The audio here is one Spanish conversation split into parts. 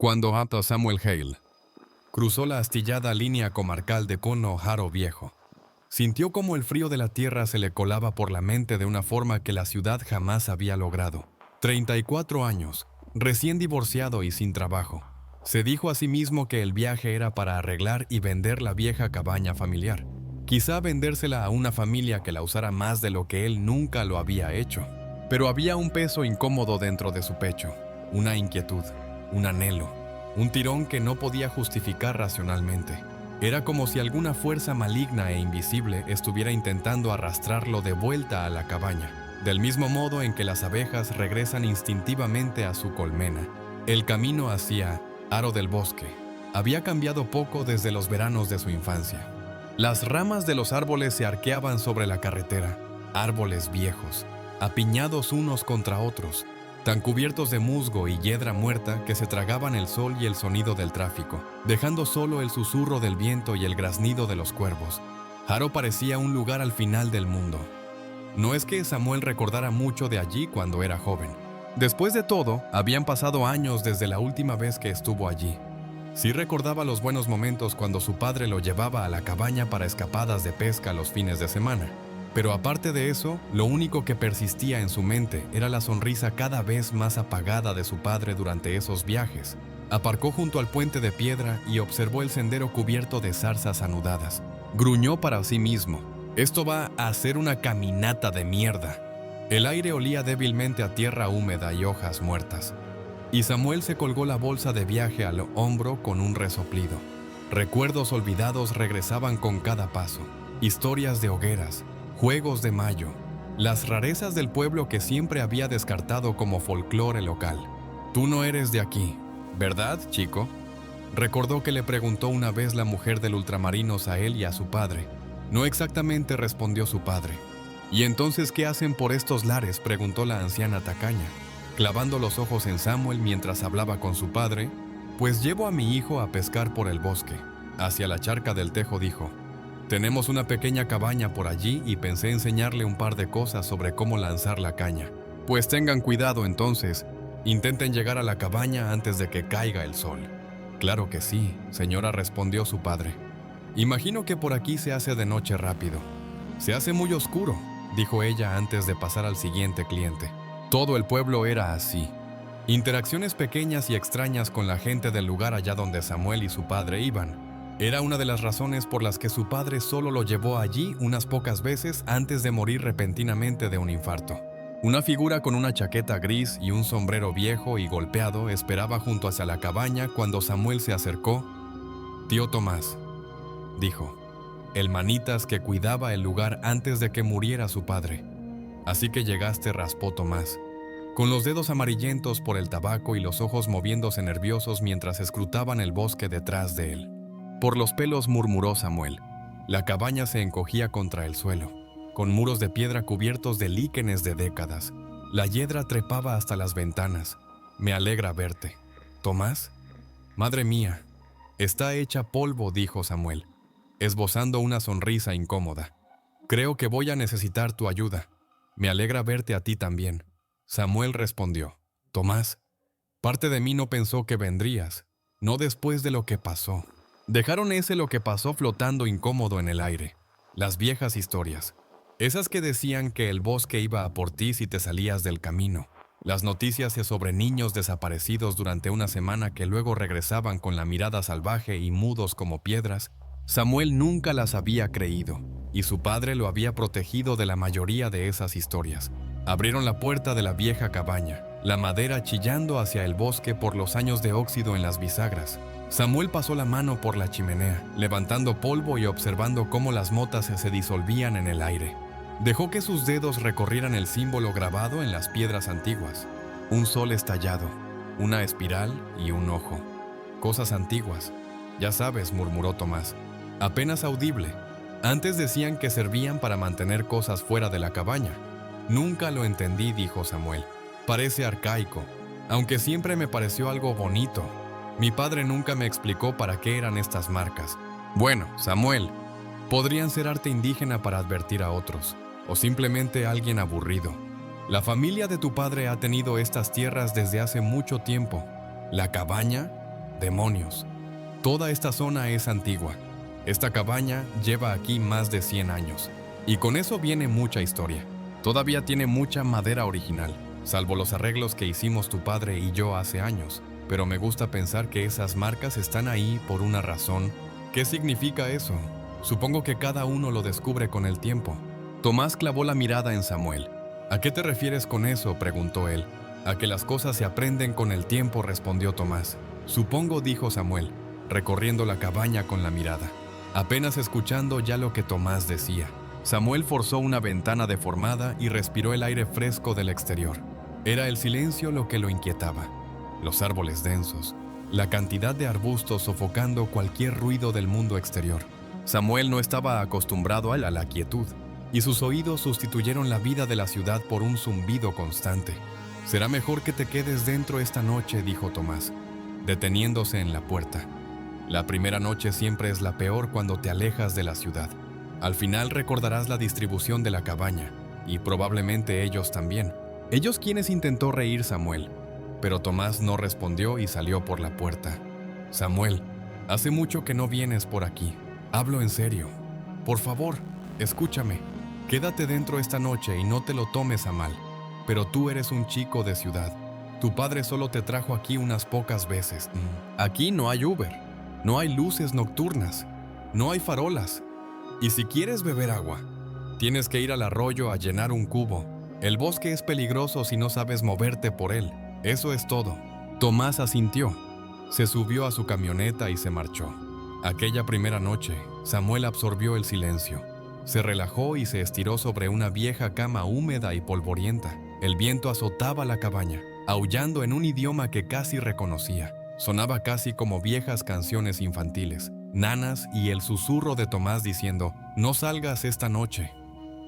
Cuando Ata Samuel Hale cruzó la astillada línea comarcal de Cono Haro Viejo, sintió como el frío de la tierra se le colaba por la mente de una forma que la ciudad jamás había logrado. 34 años, recién divorciado y sin trabajo. Se dijo a sí mismo que el viaje era para arreglar y vender la vieja cabaña familiar. Quizá vendérsela a una familia que la usara más de lo que él nunca lo había hecho. Pero había un peso incómodo dentro de su pecho, una inquietud, un anhelo, un tirón que no podía justificar racionalmente. Era como si alguna fuerza maligna e invisible estuviera intentando arrastrarlo de vuelta a la cabaña, del mismo modo en que las abejas regresan instintivamente a su colmena. El camino hacia Haro del Bosque había cambiado poco desde los veranos de su infancia. Las ramas de los árboles se arqueaban sobre la carretera, árboles viejos, apiñados unos contra otros, tan cubiertos de musgo y hiedra muerta que se tragaban el sol y el sonido del tráfico, dejando solo el susurro del viento y el graznido de los cuervos. Haro parecía un lugar al final del mundo. No es que Samuel recordara mucho de allí cuando era joven. Después de todo, habían pasado años desde la última vez que estuvo allí. Sí recordaba los buenos momentos cuando su padre lo llevaba a la cabaña para escapadas de pesca los fines de semana. Pero aparte de eso, lo único que persistía en su mente era la sonrisa cada vez más apagada de su padre durante esos viajes. Aparcó junto al puente de piedra y observó el sendero cubierto de zarzas anudadas. Gruñó para sí mismo: «Esto va a ser una caminata de mierda». El aire olía débilmente a tierra húmeda y hojas muertas. Y Samuel se colgó la bolsa de viaje al hombro con un resoplido. Recuerdos olvidados regresaban con cada paso. Historias de hogueras, juegos de mayo, las rarezas del pueblo que siempre había descartado como folclore local. «Tú no eres de aquí, ¿verdad, chico?», recordó que le preguntó una vez la mujer del ultramarinos a él y a su padre. «No exactamente», respondió su padre. «¿Y entonces qué hacen por estos lares?», preguntó la anciana tacaña, clavando los ojos en Samuel mientras hablaba con su padre. «Pues llevo a mi hijo a pescar por el bosque». Hacia la charca del tejo dijo: «Tenemos una pequeña cabaña por allí y pensé enseñarle un par de cosas sobre cómo lanzar la caña». «Pues tengan cuidado entonces. Intenten llegar a la cabaña antes de que caiga el sol». «Claro que sí, señora», respondió su padre. «Imagino que por aquí se hace de noche rápido». «Se hace muy oscuro», dijo ella antes de pasar al siguiente cliente. Todo el pueblo era así. Interacciones pequeñas y extrañas con la gente del lugar allá donde Samuel y su padre iban. Era una de las razones por las que su padre solo lo llevó allí unas pocas veces antes de morir repentinamente de un infarto. Una figura con una chaqueta gris y un sombrero viejo y golpeado esperaba junto hacia la cabaña cuando Samuel se acercó. «Tío Tomás», dijo, «el manitas que cuidaba el lugar antes de que muriera su padre». «Así que llegaste», raspó Tomás, con los dedos amarillentos por el tabaco y los ojos moviéndose nerviosos mientras escrutaban el bosque detrás de él. «Por los pelos», murmuró Samuel. La cabaña se encogía contra el suelo, con muros de piedra cubiertos de líquenes de décadas. La hiedra trepaba hasta las ventanas. «Me alegra verte». «¿Tomás?» «Madre mía, está hecha polvo», dijo Samuel, esbozando una sonrisa incómoda. «Creo que voy a necesitar tu ayuda». «Me alegra verte a ti también», Samuel respondió. «Tomás, parte de mí no pensó que vendrías, no después de lo que pasó». Dejaron lo que pasó flotando incómodo en el aire. Las viejas historias. Esas que decían que el bosque iba a por ti si te salías del camino. Las noticias sobre niños desaparecidos durante una semana que luego regresaban con la mirada salvaje y mudos como piedras. Samuel nunca las había creído, y su padre lo había protegido de la mayoría de esas historias. Abrieron la puerta de la vieja cabaña, la madera chillando hacia el bosque por los años de óxido en las bisagras. Samuel pasó la mano por la chimenea, levantando polvo y observando cómo las motas se disolvían en el aire. Dejó que sus dedos recorrieran el símbolo grabado en las piedras antiguas. Un sol estallado, una espiral y un ojo. «Cosas antiguas. Ya sabes», murmuró Tomás, apenas audible. «Antes decían que servían para mantener cosas fuera de la cabaña». «Nunca lo entendí», dijo Samuel. «Parece arcaico, aunque siempre me pareció algo bonito. Mi padre nunca me explicó para qué eran estas marcas». «Bueno, Samuel, podrían ser arte indígena para advertir a otros, o simplemente alguien aburrido. La familia de tu padre ha tenido estas tierras desde hace mucho tiempo. La cabaña Demonios. Toda esta zona es antigua. Esta cabaña lleva aquí más de 100 años. Y con eso viene mucha historia. Todavía tiene mucha madera original, salvo los arreglos que hicimos tu padre y yo hace años. Pero me gusta pensar que esas marcas están ahí por una razón. ¿Qué significa eso? Supongo que cada uno lo descubre con el tiempo. Tomás clavó la mirada en Samuel. ¿A qué te refieres con eso?, preguntó él. A que las cosas se aprenden con el tiempo, respondió Tomás. Supongo, dijo Samuel, recorriendo la cabaña con la mirada, apenas escuchando ya lo que Tomás decía. Samuel forzó una ventana deformada y respiró el aire fresco del exterior. Era el silencio lo que lo inquietaba. Los árboles densos, la cantidad de arbustos sofocando cualquier ruido del mundo exterior. Samuel no estaba acostumbrado a la quietud, y sus oídos sustituyeron la vida de la ciudad por un zumbido constante. «Será mejor que te quedes dentro esta noche», dijo Tomás, deteniéndose en la puerta. La primera noche siempre es la peor cuando te alejas de la ciudad. Al final recordarás la distribución de la cabaña, y probablemente ellos también. ¿Ellos quiénes?, intentó reír Samuel, pero Tomás no respondió y salió por la puerta. «Samuel, hace mucho que no vienes por aquí. Hablo en serio. Por favor, escúchame. Quédate dentro esta noche y no te lo tomes a mal. Pero tú eres un chico de ciudad. Tu padre solo te trajo aquí unas pocas veces. Aquí no hay Uber, no hay luces nocturnas, no hay farolas. Y si quieres beber agua, tienes que ir al arroyo a llenar un cubo. El bosque es peligroso si no sabes moverte por él. Eso es todo». Tomás asintió. Se subió a su camioneta y se marchó. Aquella primera noche, Samuel absorbió el silencio. Se relajó y se estiró sobre una vieja cama húmeda y polvorienta. El viento azotaba la cabaña, aullando en un idioma que casi reconocía. Sonaba casi como viejas canciones infantiles, nanas, y el susurro de Tomás diciendo: «No salgas esta noche».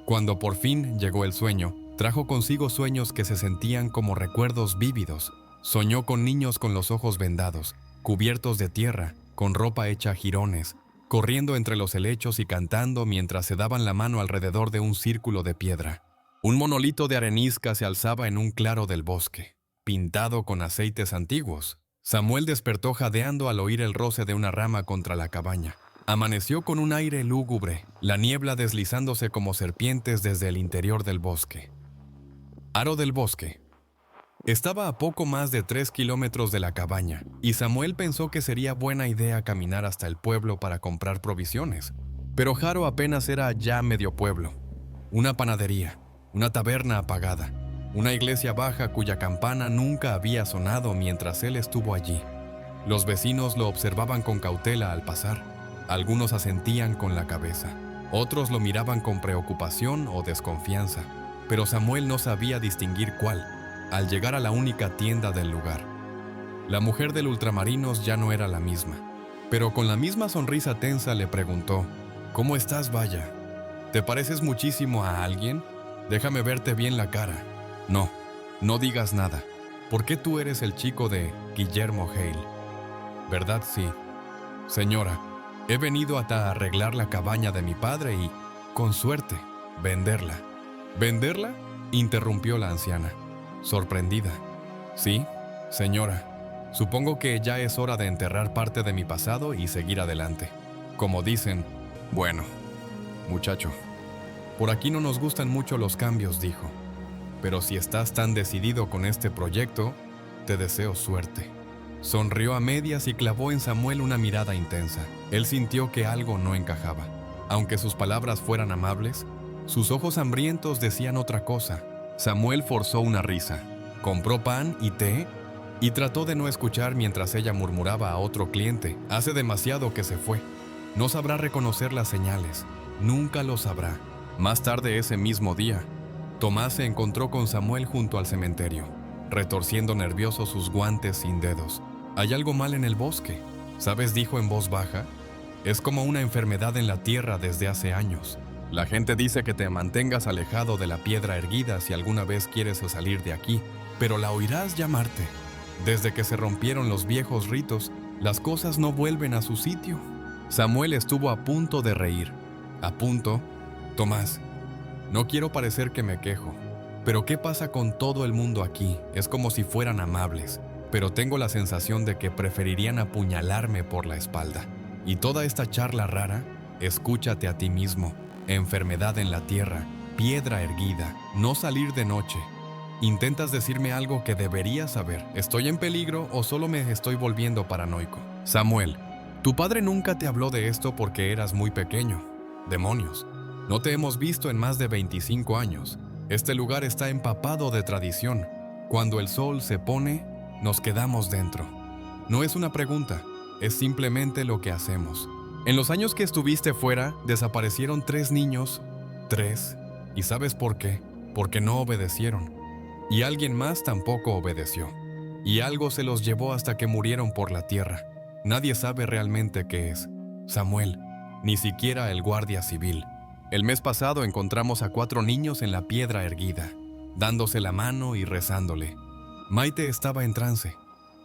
Cuando por fin llegó el sueño, trajo consigo sueños que se sentían como recuerdos vívidos. Soñó con niños con los ojos vendados, cubiertos de tierra, con ropa hecha jirones, corriendo entre los helechos y cantando mientras se daban la mano alrededor de un círculo de piedra. Un monolito de arenisca se alzaba en un claro del bosque, pintado con aceites antiguos. Samuel despertó jadeando al oír el roce de una rama contra la cabaña. Amaneció con un aire lúgubre, la niebla deslizándose como serpientes desde el interior del bosque. Aro del bosque. Estaba a poco más de 3 kilómetros de la cabaña, y Samuel pensó que sería buena idea caminar hasta el pueblo para comprar provisiones. Pero Haro apenas era ya medio pueblo. Una panadería, una taberna apagada, una iglesia baja cuya campana nunca había sonado mientras él estuvo allí. Los vecinos lo observaban con cautela al pasar. Algunos asentían con la cabeza, otros lo miraban con preocupación o desconfianza, pero Samuel no sabía distinguir cuál. Al llegar a la única tienda del lugar, la mujer del Ultramarinos ya no era la misma, pero con la misma sonrisa tensa le preguntó: «¿Cómo estás, Vaya? ¿Te pareces muchísimo a alguien? Déjame verte bien la cara». «No, no digas nada. ¿Por qué tú eres el chico de Guillermo Hale?» «¿Verdad? Sí. Señora, he venido hasta arreglar la cabaña de mi padre y, con suerte, venderla». «¿Venderla?», interrumpió la anciana, sorprendida. «Sí, señora. Supongo que ya es hora de enterrar parte de mi pasado y seguir adelante. Como dicen, bueno, muchacho, por aquí no nos gustan mucho los cambios», dijo. «Pero si estás tan decidido con este proyecto, te deseo suerte». Sonrió a medias y clavó en Samuel una mirada intensa. Él sintió que algo no encajaba. Aunque sus palabras fueran amables, sus ojos hambrientos decían otra cosa. Samuel forzó una risa, compró pan y té y trató de no escuchar mientras ella murmuraba a otro cliente: «Hace demasiado que se fue. No sabrá reconocer las señales. Nunca lo sabrá». Más tarde ese mismo día, Tomás se encontró con Samuel junto al cementerio, retorciendo nervioso sus guantes sin dedos. «Hay algo mal en el bosque, ¿sabes?», dijo en voz baja. «Es como una enfermedad en la tierra desde hace años. La gente dice que te mantengas alejado de la piedra erguida si alguna vez quieres salir de aquí, pero la oirás llamarte. Desde que se rompieron los viejos ritos, las cosas no vuelven a su sitio». Samuel estuvo a punto de reír. A punto. «Tomás, no quiero parecer que me quejo, pero ¿qué pasa con todo el mundo aquí? Es como si fueran amables. pero tengo la sensación de que preferirían apuñalarme por la espalda. Y toda esta charla rara, escúchate a ti mismo, enfermedad en la tierra, piedra erguida, no salir de noche. Intentas decirme algo que deberías saber. ¿Estoy en peligro o solo me estoy volviendo paranoico? Samuel, tu padre nunca te habló de esto porque eras muy pequeño. Demonios, no te hemos visto en más de 25 años. Este lugar está empapado de tradición. Cuando el sol se pone, nos quedamos dentro. No es una pregunta, es simplemente lo que hacemos. En los años que estuviste fuera, desaparecieron 3 niños. 3. ¿Y sabes por qué? Porque no obedecieron. Y alguien más tampoco obedeció. Y algo se los llevó hasta que murieron por la tierra. Nadie sabe realmente qué es. Samuel, ni siquiera el guardia civil. El mes pasado encontramos a 4 niños en la piedra erguida, dándose la mano y rezándole. Maite estaba en trance.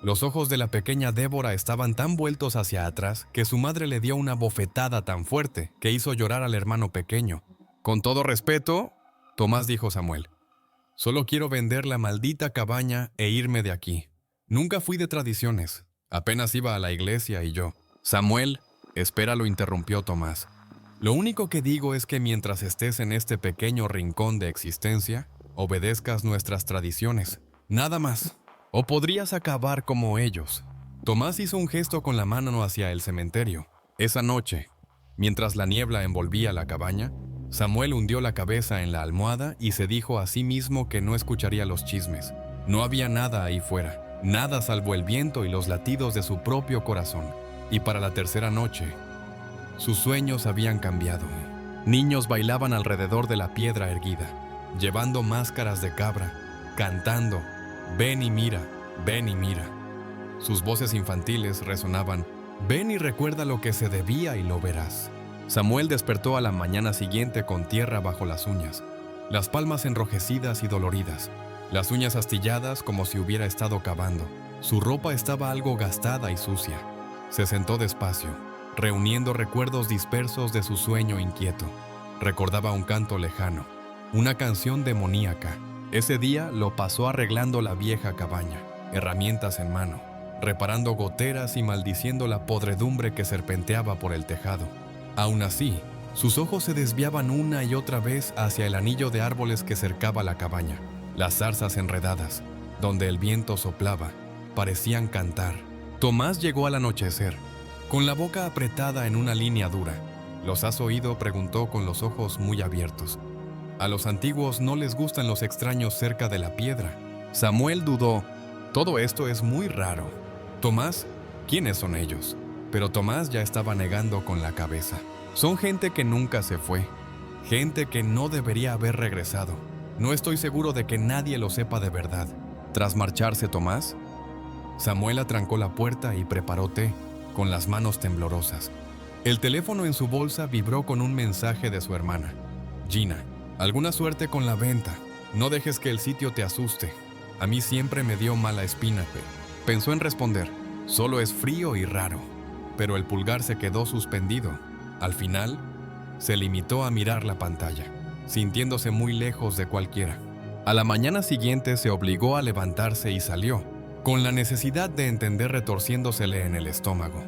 Los ojos de la pequeña Débora estaban tan vueltos hacia atrás que su madre le dio una bofetada tan fuerte que hizo llorar al hermano pequeño. Con todo respeto, Tomás, dijo Samuel, solo quiero vender la maldita cabaña e irme de aquí. Nunca fui de tradiciones. Apenas iba a la iglesia y yo. Samuel, espera, lo interrumpió Tomás. Lo único que digo es que mientras estés en este pequeño rincón de existencia, obedezcas nuestras tradiciones. Nada más. O podrías acabar como ellos. Tomás hizo un gesto con la mano hacia el cementerio. Esa noche, mientras la niebla envolvía la cabaña, Samuel hundió la cabeza en la almohada y se dijo a sí mismo que no escucharía los chismes. No había nada ahí fuera, nada salvo el viento y los latidos de su propio corazón. Y para la tercera noche, sus sueños habían cambiado. Niños bailaban alrededor de la piedra erguida, llevando máscaras de cabra, cantando, ven y mira, ven y mira. Sus voces infantiles resonaban, ven y recuerda lo que se debía y lo verás. Samuel despertó a la mañana siguiente con tierra bajo las uñas, las palmas enrojecidas y doloridas, las uñas astilladas como si hubiera estado cavando. Su ropa estaba algo gastada y sucia. Se sentó despacio, reuniendo recuerdos dispersos de su sueño inquieto. Recordaba un canto lejano, una canción demoníaca. Ese día lo pasó arreglando la vieja cabaña, herramientas en mano, reparando goteras y maldiciendo la podredumbre que serpenteaba por el tejado. Aún así, sus ojos se desviaban una y otra vez hacia el anillo de árboles que cercaba la cabaña. Las zarzas enredadas, donde el viento soplaba, parecían cantar. Tomás llegó al anochecer, con la boca apretada en una línea dura. ¿Los has oído?, preguntó con los ojos muy abiertos. A los antiguos no les gustan los extraños cerca de la piedra. Samuel dudó. Todo esto es muy raro. Tomás, ¿quiénes son ellos? Pero Tomás ya estaba negando con la cabeza. Son gente que nunca se fue. Gente que no debería haber regresado. No estoy seguro de que nadie lo sepa de verdad. Tras marcharse Tomás, Samuel atrancó la puerta y preparó té, con las manos temblorosas. El teléfono en su bolsa vibró con un mensaje de su hermana. Gina, alguna suerte con la venta. No dejes que el sitio te asuste. A mí siempre me dio mala espina. Pensó en responder. Solo es frío y raro. Pero el pulgar se quedó suspendido. Al final, se limitó a mirar la pantalla, sintiéndose muy lejos de cualquiera. A la mañana siguiente se obligó a levantarse y salió, con la necesidad de entender retorciéndosele en el estómago.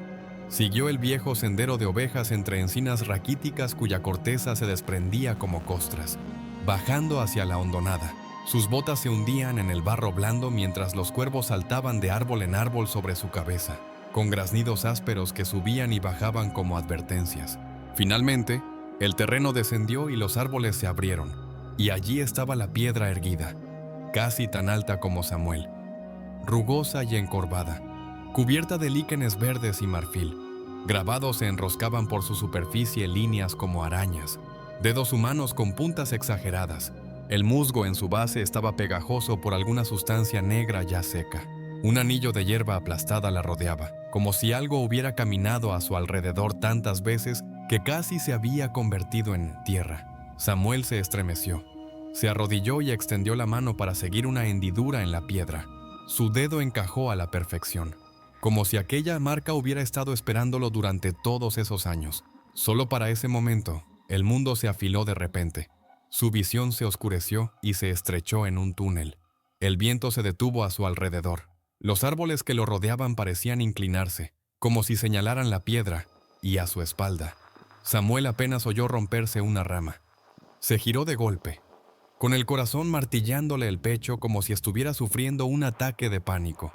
Siguió el viejo sendero de ovejas entre encinas raquíticas cuya corteza se desprendía como costras, bajando hacia la hondonada. Sus botas se hundían en el barro blando mientras los cuervos saltaban de árbol en árbol sobre su cabeza, con graznidos ásperos que subían y bajaban como advertencias. Finalmente, el terreno descendió y los árboles se abrieron, y allí estaba la piedra erguida, casi tan alta como Samuel, rugosa y encorvada, cubierta de líquenes verdes y marfil. Grabados se enroscaban por su superficie líneas como arañas, dedos humanos con puntas exageradas. El musgo en su base estaba pegajoso por alguna sustancia negra ya seca. Un anillo de hierba aplastada la rodeaba, como si algo hubiera caminado a su alrededor tantas veces que casi se había convertido en tierra. Samuel se estremeció. Se arrodilló y extendió la mano para seguir una hendidura en la piedra. Su dedo encajó a la perfección, como si aquella marca hubiera estado esperándolo durante todos esos años. Solo para ese momento, el mundo se afiló de repente. Su visión se oscureció y se estrechó en un túnel. El viento se detuvo a su alrededor. Los árboles que lo rodeaban parecían inclinarse, como si señalaran la piedra, y a su espalda. Samuel apenas oyó romperse una rama. Se giró de golpe, con el corazón martillándole el pecho como si estuviera sufriendo un ataque de pánico.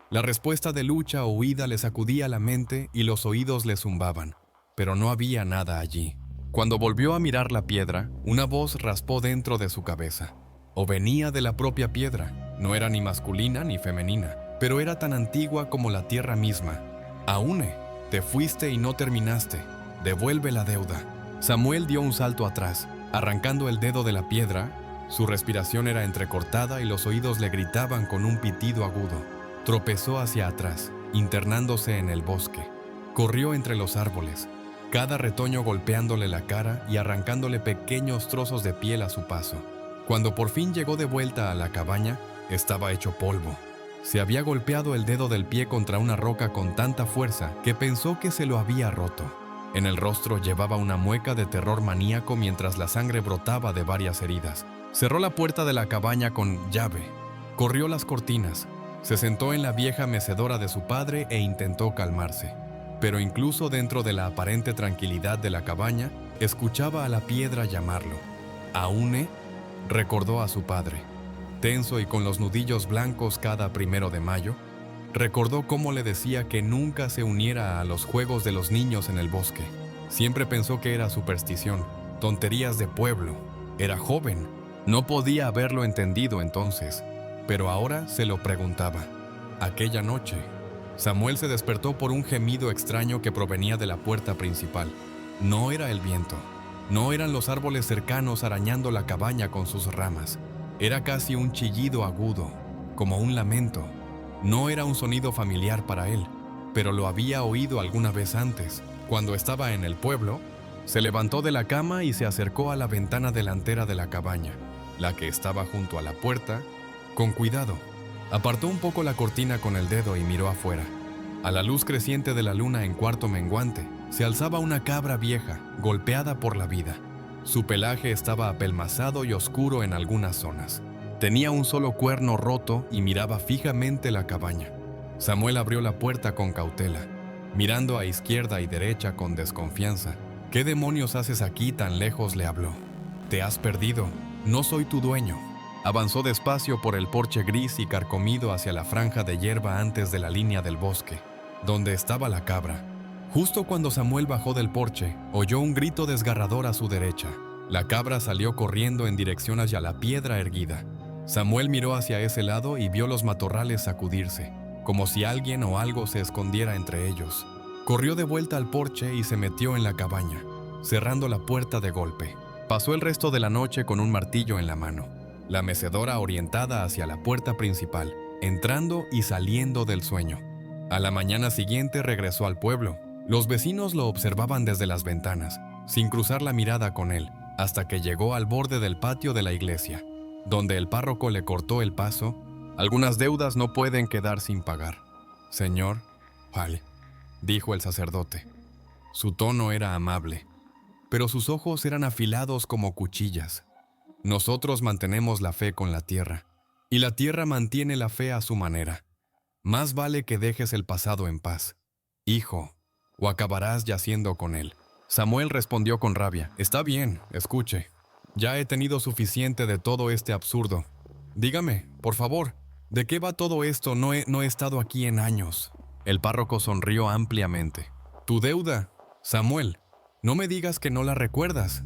La respuesta de lucha o huida le sacudía la mente y los oídos le zumbaban, pero no había nada allí. Cuando volvió a mirar la piedra, una voz raspó dentro de su cabeza. O venía de la propia piedra, no era ni masculina ni femenina, pero era tan antigua como la tierra misma. Aúne, te fuiste y no terminaste, devuelve la deuda. Samuel dio un salto atrás, arrancando el dedo de la piedra. Su respiración era entrecortada y los oídos le gritaban con un pitido agudo. Tropezó hacia atrás, internándose en el bosque. Corrió entre los árboles, cada retoño golpeándole la cara y arrancándole pequeños trozos de piel a su paso. Cuando por fin llegó de vuelta a la cabaña, estaba hecho polvo. Se había golpeado el dedo del pie contra una roca con tanta fuerza que pensó que se lo había roto. En el rostro llevaba una mueca de terror maníaco mientras la sangre brotaba de varias heridas. Cerró la puerta de la cabaña con llave, corrió las cortinas, se sentó en la vieja mecedora de su padre e intentó calmarse. Pero incluso dentro de la aparente tranquilidad de la cabaña, escuchaba a la piedra llamarlo. Aúne, recordó a su padre. Tenso y con los nudillos blancos cada 1 de mayo, recordó cómo le decía que nunca se uniera a los juegos de los niños en el bosque. Siempre pensó que era superstición, tonterías de pueblo. Era joven, no podía haberlo entendido entonces, pero ahora se lo preguntaba. Aquella noche, Samuel se despertó por un gemido extraño que provenía de la puerta principal. No era el viento, no eran los árboles cercanos arañando la cabaña con sus ramas. Era casi un chillido agudo, como un lamento. No era un sonido familiar para él, pero lo había oído alguna vez antes. Cuando estaba en el pueblo, se levantó de la cama y se acercó a la ventana delantera de la cabaña, la que estaba junto a la puerta. Con cuidado, apartó un poco la cortina con el dedo y miró afuera. A la luz creciente de la luna en cuarto menguante, se alzaba una cabra vieja, golpeada por la vida. Su pelaje estaba apelmazado y oscuro en algunas zonas. Tenía un solo cuerno roto y miraba fijamente la cabaña. Samuel abrió la puerta con cautela, mirando a izquierda y derecha con desconfianza. ¿Qué demonios haces aquí tan lejos?, le habló. Te has perdido, no soy tu dueño. Avanzó despacio por el porche gris y carcomido hacia la franja de hierba antes de la línea del bosque, donde estaba la cabra. Justo cuando Samuel bajó del porche, oyó un grito desgarrador a su derecha. La cabra salió corriendo en dirección hacia la piedra erguida. Samuel miró hacia ese lado y vio los matorrales sacudirse, como si alguien o algo se escondiera entre ellos. Corrió de vuelta al porche y se metió en la cabaña, cerrando la puerta de golpe. Pasó el resto de la noche con un martillo en la mano, la mecedora orientada hacia la puerta principal, entrando y saliendo del sueño. A la mañana siguiente regresó al pueblo. Los vecinos lo observaban desde las ventanas, sin cruzar la mirada con él, hasta que llegó al borde del patio de la iglesia, donde el párroco le cortó el paso. Algunas deudas no pueden quedar sin pagar. Señor, vale, dijo el sacerdote. Su tono era amable, pero sus ojos eran afilados como cuchillas. Nosotros mantenemos la fe con la tierra, y la tierra mantiene la fe a su manera. Más vale que dejes el pasado en paz, hijo, o acabarás yaciendo con él. Samuel respondió con rabia. Está bien, escuche. Ya he tenido suficiente de todo este absurdo. Dígame, por favor, ¿de qué va todo esto? No he estado aquí en años. El párroco sonrió ampliamente. Tu deuda, Samuel, no me digas que no la recuerdas.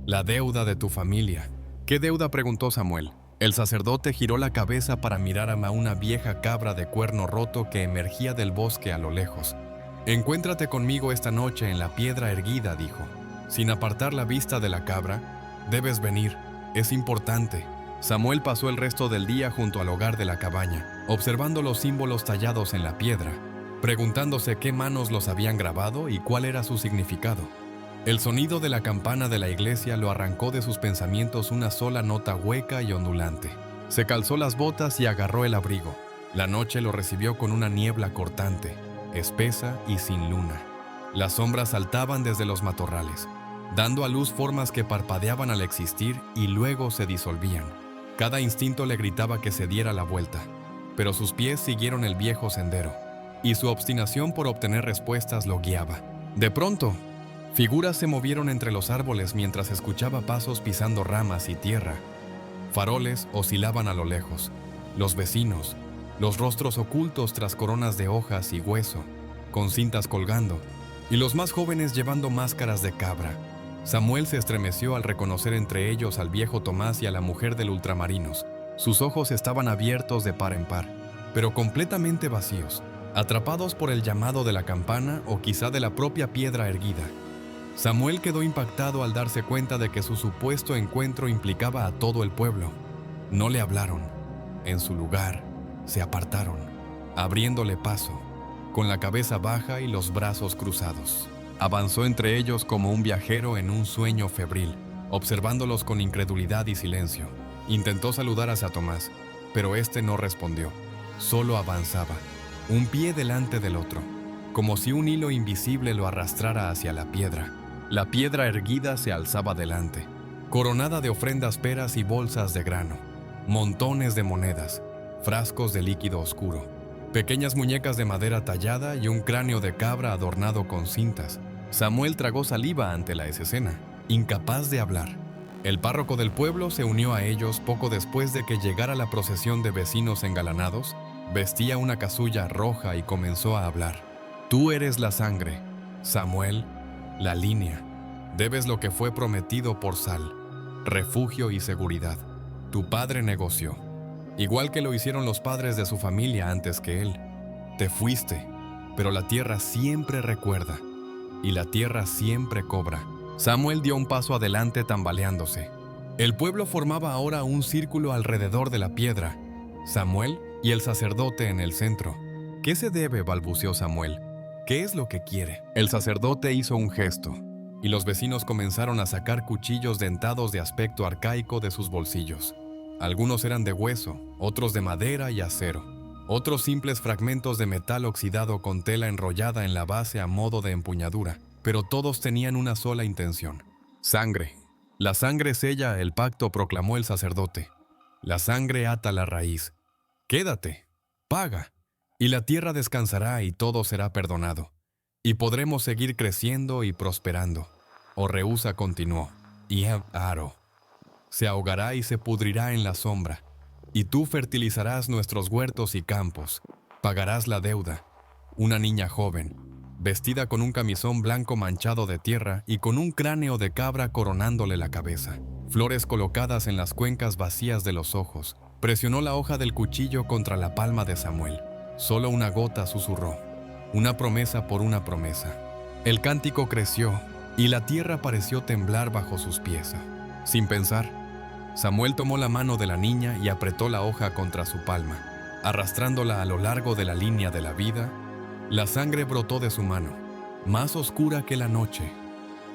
La deuda de tu familia. ¿Qué deuda?, preguntó Samuel. El sacerdote giró la cabeza para mirar a una vieja cabra de cuerno roto que emergía del bosque a lo lejos. Encuéntrate conmigo esta noche en la piedra erguida, dijo. Sin apartar la vista de la cabra, debes venir, es importante. Samuel pasó el resto del día junto al hogar de la cabaña, observando los símbolos tallados en la piedra, preguntándose qué manos los habían grabado y cuál era su significado. El sonido de la campana de la iglesia lo arrancó de sus pensamientos una sola nota hueca y ondulante. Se calzó las botas y agarró el abrigo. La noche lo recibió con una niebla cortante, espesa y sin luna. Las sombras saltaban desde los matorrales, dando a luz formas que parpadeaban al existir y luego se disolvían. Cada instinto le gritaba que se diera la vuelta. pero sus pies siguieron el viejo sendero, y su obstinación por obtener respuestas lo guiaba. De pronto, figuras se movieron entre los árboles mientras escuchaba pasos pisando ramas y tierra. Faroles oscilaban a lo lejos. Los vecinos, los rostros ocultos tras coronas de hojas y hueso, con cintas colgando, y los más jóvenes llevando máscaras de cabra. Samuel se estremeció al reconocer entre ellos al viejo Tomás y a la mujer del Ultramarinos. Sus ojos estaban abiertos de par en par, pero completamente vacíos, atrapados por el llamado de la campana o quizá de la propia piedra erguida. Samuel quedó impactado al darse cuenta de que su supuesto encuentro implicaba a todo el pueblo. No le hablaron. En su lugar, se apartaron, abriéndole paso, con la cabeza baja y los brazos cruzados. Avanzó entre ellos como un viajero en un sueño febril, observándolos con incredulidad y silencio. Intentó saludar hacia Tomás, pero éste no respondió. Solo avanzaba, un pie delante del otro, como si un hilo invisible lo arrastrara hacia la piedra. La piedra erguida se alzaba delante, coronada de ofrendas peras y bolsas de grano, montones de monedas, frascos de líquido oscuro, pequeñas muñecas de madera tallada y un cráneo de cabra adornado con cintas. Samuel tragó saliva ante la escena, incapaz de hablar. El párroco del pueblo se unió a ellos poco después de que llegara la procesión de vecinos engalanados. Vestía una casulla roja y comenzó a hablar. Tú eres la sangre, Samuel, la línea. Debes lo que fue prometido por sal, refugio y seguridad. Tu padre negoció, igual que lo hicieron los padres de su familia antes que él. Te fuiste, pero la tierra siempre recuerda, y la tierra siempre cobra. Samuel dio un paso adelante tambaleándose. El pueblo formaba ahora un círculo alrededor de la piedra. Samuel y el sacerdote en el centro. ¿Qué se debe?, balbuceó Samuel. ¿Qué es lo que quiere? El sacerdote hizo un gesto, y los vecinos comenzaron a sacar cuchillos dentados de aspecto arcaico de sus bolsillos. Algunos eran de hueso, otros de madera y acero, otros simples fragmentos de metal oxidado con tela enrollada en la base a modo de empuñadura, pero todos tenían una sola intención: sangre. La sangre sella el pacto, proclamó el sacerdote. La sangre ata la raíz. Quédate, paga, y la tierra descansará y todo será perdonado, y podremos seguir creciendo y prosperando. O Rehúsa continuó, y Aro se ahogará y se pudrirá en la sombra, y tú fertilizarás nuestros huertos y campos, pagarás la deuda. Una niña joven, vestida con un camisón blanco manchado de tierra y con un cráneo de cabra coronándole la cabeza, flores colocadas en las cuencas vacías de los ojos, presionó la hoja del cuchillo contra la palma de Samuel. Solo una gota susurró, una promesa por una promesa. El cántico creció, y la tierra pareció temblar bajo sus pies. Sin pensar, Samuel tomó la mano de la niña y apretó la hoja contra su palma, arrastrándola a lo largo de la línea de la vida. La sangre brotó de su mano, más oscura que la noche.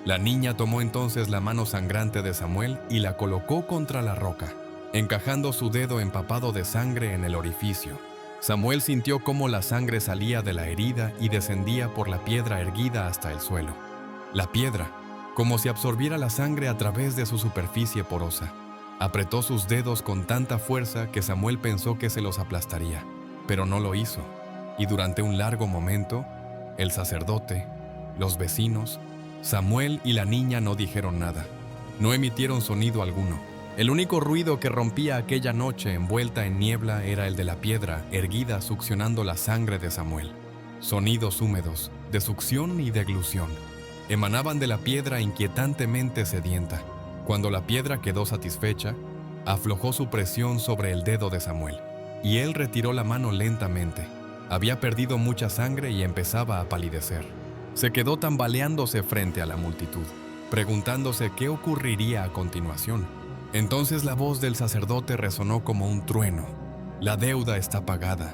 La niña tomó entonces la mano sangrante de Samuel y la colocó contra la roca, encajando su dedo empapado de sangre en el orificio. Samuel sintió cómo la sangre salía de la herida y descendía por la piedra erguida hasta el suelo. La piedra, como si absorbiera la sangre a través de su superficie porosa. Apretó sus dedos con tanta fuerza que Samuel pensó que se los aplastaría, pero no lo hizo. Y durante un largo momento, el sacerdote, los vecinos, Samuel y la niña no dijeron nada. No emitieron sonido alguno. El único ruido que rompía aquella noche envuelta en niebla era el de la piedra erguida succionando la sangre de Samuel. Sonidos húmedos, de succión y deglución, emanaban de la piedra inquietantemente sedienta. Cuando la piedra quedó satisfecha, aflojó su presión sobre el dedo de Samuel, y él retiró la mano lentamente. Había perdido mucha sangre y empezaba a palidecer. Se quedó tambaleándose frente a la multitud, preguntándose qué ocurriría a continuación. Entonces la voz del sacerdote resonó como un trueno. La deuda está pagada.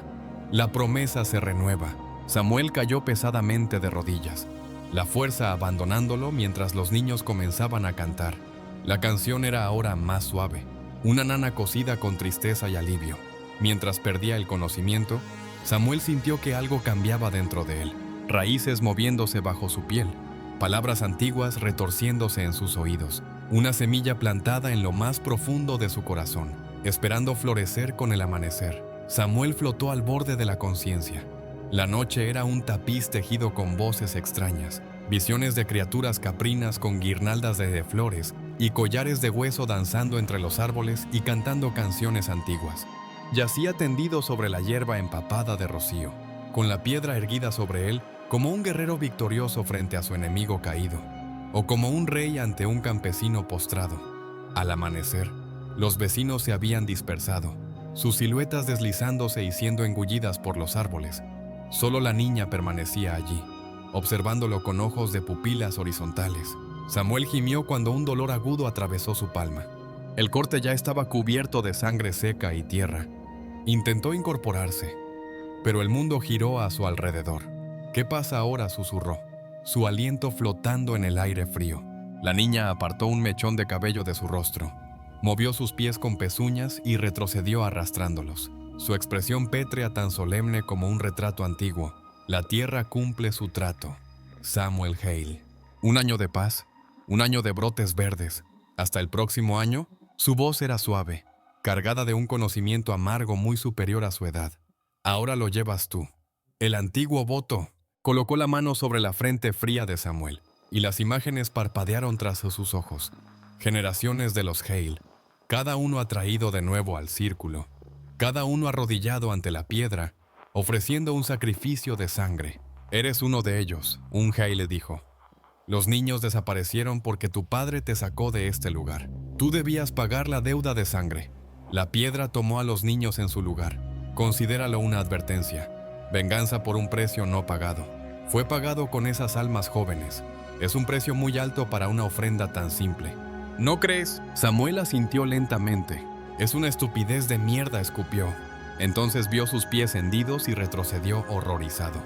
La promesa se renueva. Samuel cayó pesadamente de rodillas, la fuerza abandonándolo mientras los niños comenzaban a cantar. La canción era ahora más suave, una nana cosida con tristeza y alivio. Mientras perdía el conocimiento, Samuel sintió que algo cambiaba dentro de él, raíces moviéndose bajo su piel, palabras antiguas retorciéndose en sus oídos, una semilla plantada en lo más profundo de su corazón, esperando florecer con el amanecer. Samuel flotó al borde de la conciencia. La noche era un tapiz tejido con voces extrañas, visiones de criaturas caprinas con guirnaldas de flores y collares de hueso danzando entre los árboles y cantando canciones antiguas. Yacía tendido sobre la hierba empapada de rocío, con la piedra erguida sobre él como un guerrero victorioso frente a su enemigo caído, o como un rey ante un campesino postrado. Al amanecer, los vecinos se habían dispersado, sus siluetas deslizándose y siendo engullidas por los árboles. Solo la niña permanecía allí, observándolo con ojos de pupilas horizontales. Samuel gimió cuando un dolor agudo atravesó su palma. El corte ya estaba cubierto de sangre seca y tierra. Intentó incorporarse, pero el mundo giró a su alrededor. ¿Qué pasa ahora?, susurró, su aliento flotando en el aire frío. La niña apartó un mechón de cabello de su rostro, movió sus pies con pezuñas y retrocedió arrastrándolos. Su expresión pétrea tan solemne como un retrato antiguo. La tierra cumple su trato. Samuel Hale. Un año de paz, un año de brotes verdes. Hasta el próximo año, su voz era suave, cargada de un conocimiento amargo muy superior a su edad. Ahora lo llevas tú. El antiguo voto. Colocó la mano sobre la frente fría de Samuel, y las imágenes parpadearon tras sus ojos. Generaciones de los Hale, cada uno atraído de nuevo al círculo, cada uno arrodillado ante la piedra, ofreciendo un sacrificio de sangre. Eres uno de ellos, un Hale dijo. Los niños desaparecieron porque tu padre te sacó de este lugar. Tú debías pagar la deuda de sangre. La piedra tomó a los niños en su lugar. Considéralo una advertencia. Venganza por un precio no pagado. Fue pagado con esas almas jóvenes. Es un precio muy alto para una ofrenda tan simple. ¿No crees? Samuel asintió lentamente. Es una estupidez de mierda, escupió. Entonces vio sus pies hendidos y retrocedió horrorizado.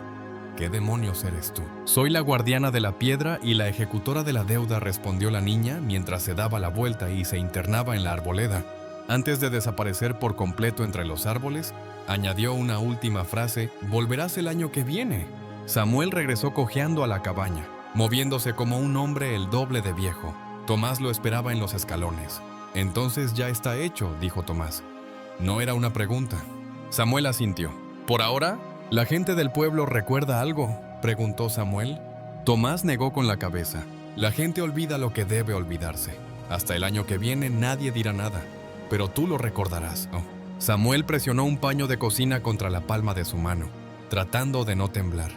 ¿Qué demonios eres tú? Soy la guardiana de la piedra y la ejecutora de la deuda, respondió la niña mientras se daba la vuelta y se internaba en la arboleda. Antes de desaparecer por completo entre los árboles, añadió una última frase: «Volverás el año que viene». Samuel regresó cojeando a la cabaña, moviéndose como un hombre el doble de viejo. Tomás lo esperaba en los escalones. «Entonces ya está hecho», dijo Tomás. No era una pregunta. Samuel asintió. «¿Por ahora? ¿La gente del pueblo recuerda algo?», preguntó Samuel. Tomás negó con la cabeza. «La gente olvida lo que debe olvidarse. Hasta el año que viene nadie dirá nada, pero tú lo recordarás, ¿no?». Samuel presionó un paño de cocina contra la palma de su mano, tratando de no temblar.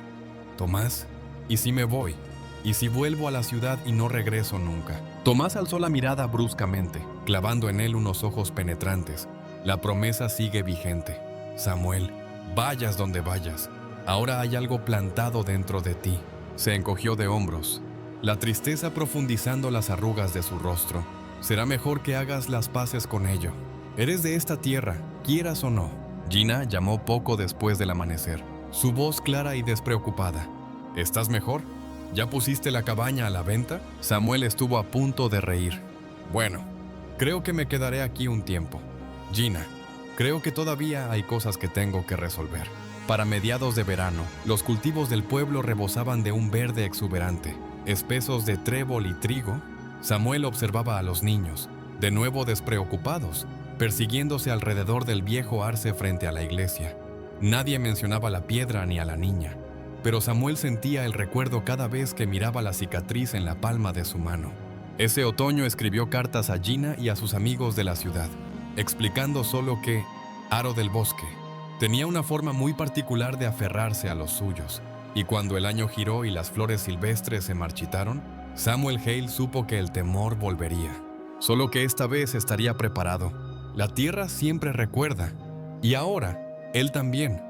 «Tomás, ¿y si me voy? ¿Y si vuelvo a la ciudad y no regreso nunca?». Tomás alzó la mirada bruscamente, clavando en él unos ojos penetrantes. «La promesa sigue vigente. Samuel, vayas donde vayas. Ahora hay algo plantado dentro de ti». Se encogió de hombros, la tristeza profundizando las arrugas de su rostro. «Será mejor que hagas las paces con ello. Eres de esta tierra, quieras o no». Gina llamó poco después del amanecer, su voz clara y despreocupada. «¿Estás mejor? ¿Ya pusiste la cabaña a la venta?». Samuel estuvo a punto de reír. «Bueno, creo que me quedaré aquí un tiempo. Gina, creo que todavía hay cosas que tengo que resolver». Para mediados de verano, los cultivos del pueblo rebosaban de un verde exuberante, espesos de trébol y trigo. Samuel observaba a los niños, de nuevo despreocupados, persiguiéndose alrededor del viejo arce frente a la iglesia. Nadie mencionaba la piedra ni a la niña, pero Samuel sentía el recuerdo cada vez que miraba la cicatriz en la palma de su mano. Ese otoño escribió cartas a Gina y a sus amigos de la ciudad, explicando solo que Aro del Bosque tenía una forma muy particular de aferrarse a los suyos, y cuando el año giró y las flores silvestres se marchitaron, Samuel Hale supo que el temor volvería, solo que esta vez estaría preparado. La tierra siempre recuerda, y ahora, él también.